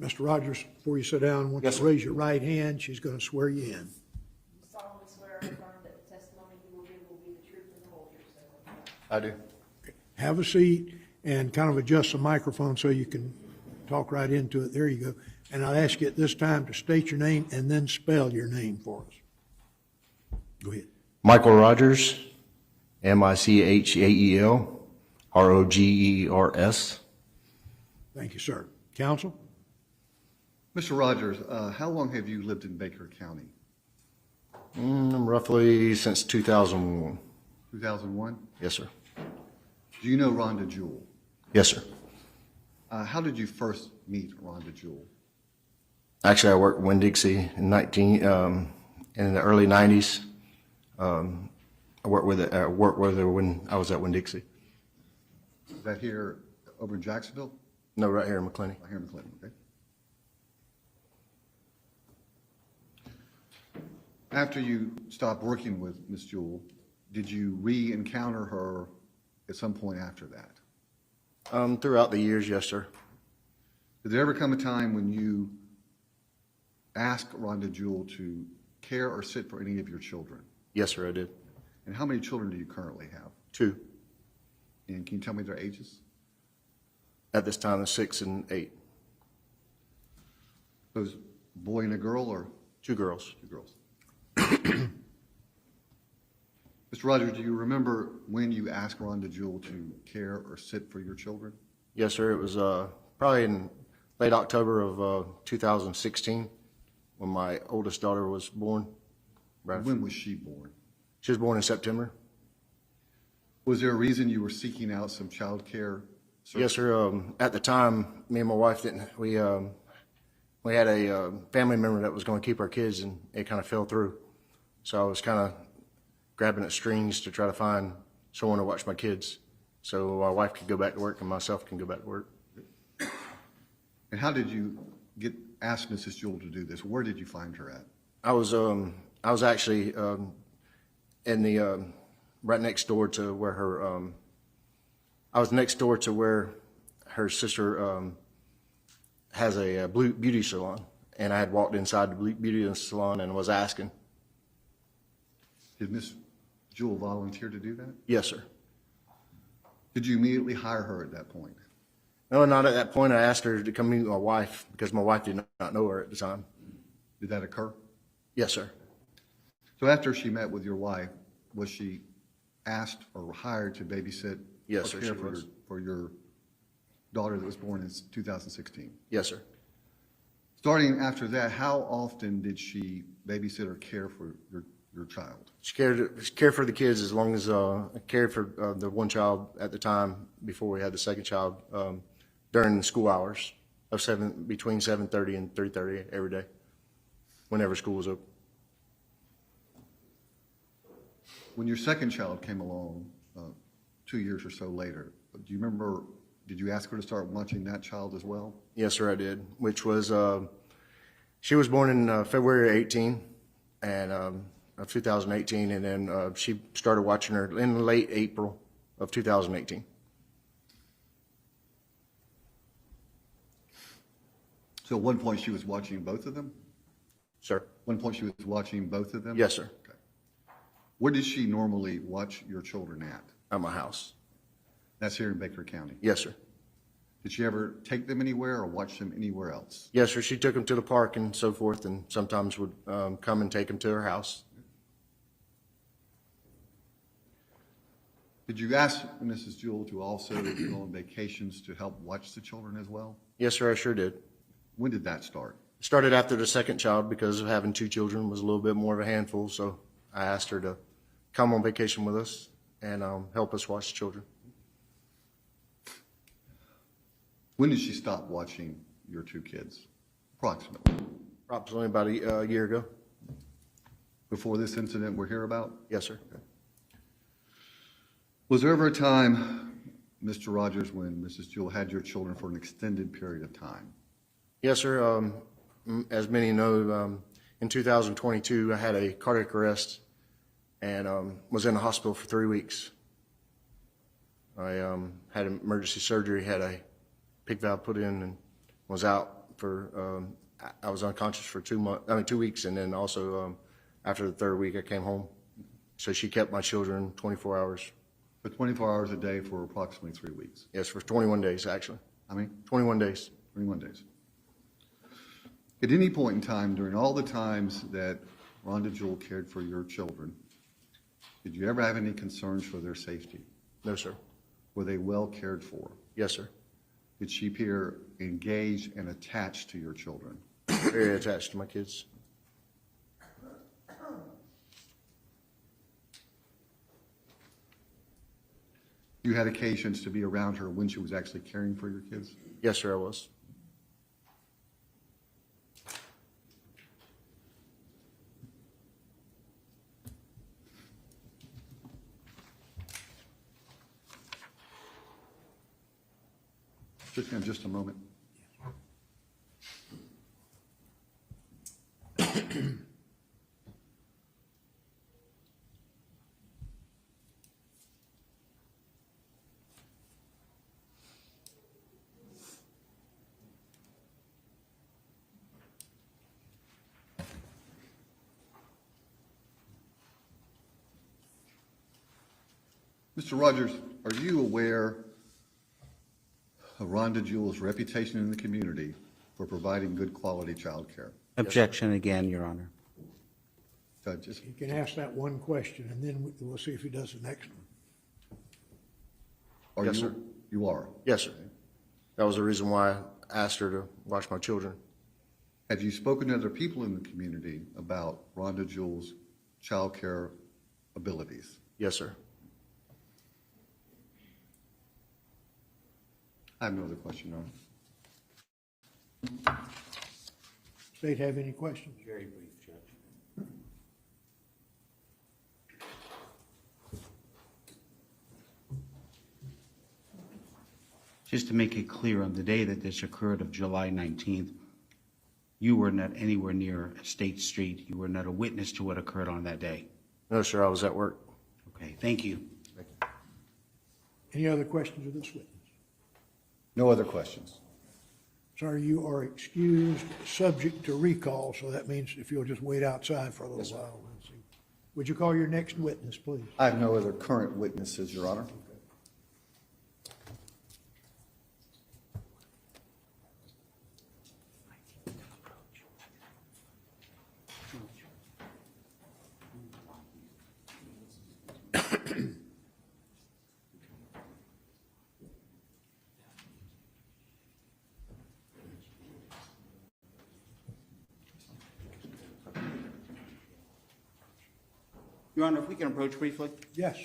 Mr. Rogers, before you sit down, I want you Yes, to sir. raise your right hand. She's going to swear you in. You solemnly swear or affirm that the testimony you will give will be the truth and the whole truth, so help you God. I do. Have a seat and kind of adjust the microphone so you can talk right into it. There you go. And I'll ask you at this time to state your name and then spell your name for us. Go ahead. Michael Rogers, Michael Rogers. Thank you, sir. Counsel? Mr. Rogers, how long have you lived in Baker County? Roughly since 2001. 2001? Yes, sir. Do you know Rhonda Jewell? Yes, sir. How did you first meet Rhonda Jewell? Actually, I worked in Winn-Dixie in the early 90s. I worked with her when I was at Winn-Dixie. Is that here over in Jacksonville? No, right here in McClenny. Right here in McClinton, okay. After you stopped working with Miss Jewell, did you re-encounter her at some point after that? Throughout the years, yes, sir. Did there ever come a time when you asked Rhonda Jewell to care or sit for any of your children? Yes, sir, I did. And how many children do you currently have? 2. And can you tell me their ages? At this time, 6 and 8. Those boy and a girl or 2 girls. 2 girls? Mr. Rogers, do you remember when you asked Rhonda Jewell to care or sit for your children? Yes, sir. It was probably in late October of 2016 when my oldest daughter was born. When was she born? She was born in September. Was there a reason you were seeking out some child care services? Yes, sir. At the time, me and my wife didn't. We had a family member that was going to keep our kids, and it kind of fell through. So I was kind of grabbing at strings to try to find someone to watch my kids, so my wife could go back to work and myself can go back to work. And how did you ask Mrs. Jewell to do this? Where did you find her at? I was actually in the right next door to where her. I was next door to where her sister has a beauty salon, and I had walked inside the beauty salon and was asking. Did Miss Jewell volunteer to do that? Yes, sir. Did you immediately hire her at that point? No, not at that point. I asked her to come meet my wife because my wife did not know her at the time. Did that occur? Yes, sir. So after she met with your wife, was she asked or hired to babysit Yes, or sir, care she for was. your daughter that was born in 2016? Yes, sir. Starting after that, how often did she babysit or care for your child? She cared for the kids as long as I cared for the one child at the time before we had the second child during the school hours of between 7:30 and 3:30 every day, whenever school was open. When your second child came along 2 years or so later, do you remember, did you ask her to start watching that child as well? Yes, sir, I did, which was, she was born in February 18 and of 2018, and then she started watching her in late April of 2018. So at one point she was watching both of them? Sir? One point she was watching both of them? Yes, sir. Okay. Where did she normally watch your children at? At my house. That's here in Baker County. Yes, sir. Did she ever take them anywhere or watch them anywhere else? Yes, sir. She took them to the park and so forth, and sometimes would come and take them to her house. Did you ask Mrs. Jewell to also go on vacations to help watch the children as well? Yes, sir, I sure did. When did that start? It started after the second child because of having 2 children was a little bit more of a handful, so I asked her to come on vacation with us and help us watch the children. When did she stop watching your 2 kids, approximately? Approximately about a year ago. Before this incident we're here about? Yes, sir. Was there ever a time, Mr. Rogers, when Mrs. Jewell had your children for an extended period of time? Yes, sir. As many know, in 2022, I had a cardiac arrest and was in the hospital for 3 weeks. I had emergency surgery, had a PICC valve put in, and was out for, I was unconscious for 2 weeks, and then also after the third week, I came home. So she kept my children 24 hours. For 24 hours a day for approximately 3 weeks. Yes, for 21 days, actually. How many? 21 days. 21 days. At any point in time, during all the times that Rhonda Jewell cared for your children, did you ever have any concerns for their safety? No, sir. Were they well cared for? Yes, sir. Did she appear engaged and attached to your children? Very attached to my kids. You had occasions to be around her when she was actually caring for your kids? Yes, sir, I was. Just a moment. Mr. Rogers, are you aware of Rhonda Jewell's reputation in the community for providing good quality child care? Objection again, Your Honor. Judges? You can ask that one question, and then we'll see if he does the next one. Yes, sir. You are? Yes, sir. That was the reason why I asked her to watch my children. Have you spoken to other people in the community about Rhonda Jewell's child care abilities? Yes, sir. I have no other question, Your Honor. State have any questions? Very brief, Judge. Just to make it clear, on the day that this occurred of July 19th, you were not anywhere near State Street. You were not a witness to what occurred on that day. No, sir, I was at work. Okay, thank you. Any other questions of this witness? No other questions. Sir, you are excused, subject to recall, so that means if you'll just wait outside for a little while. We'll see. Would you call your next witness, please? I have no other current witnesses, Your Honor. Your Honor, if we can approach briefly. Yes.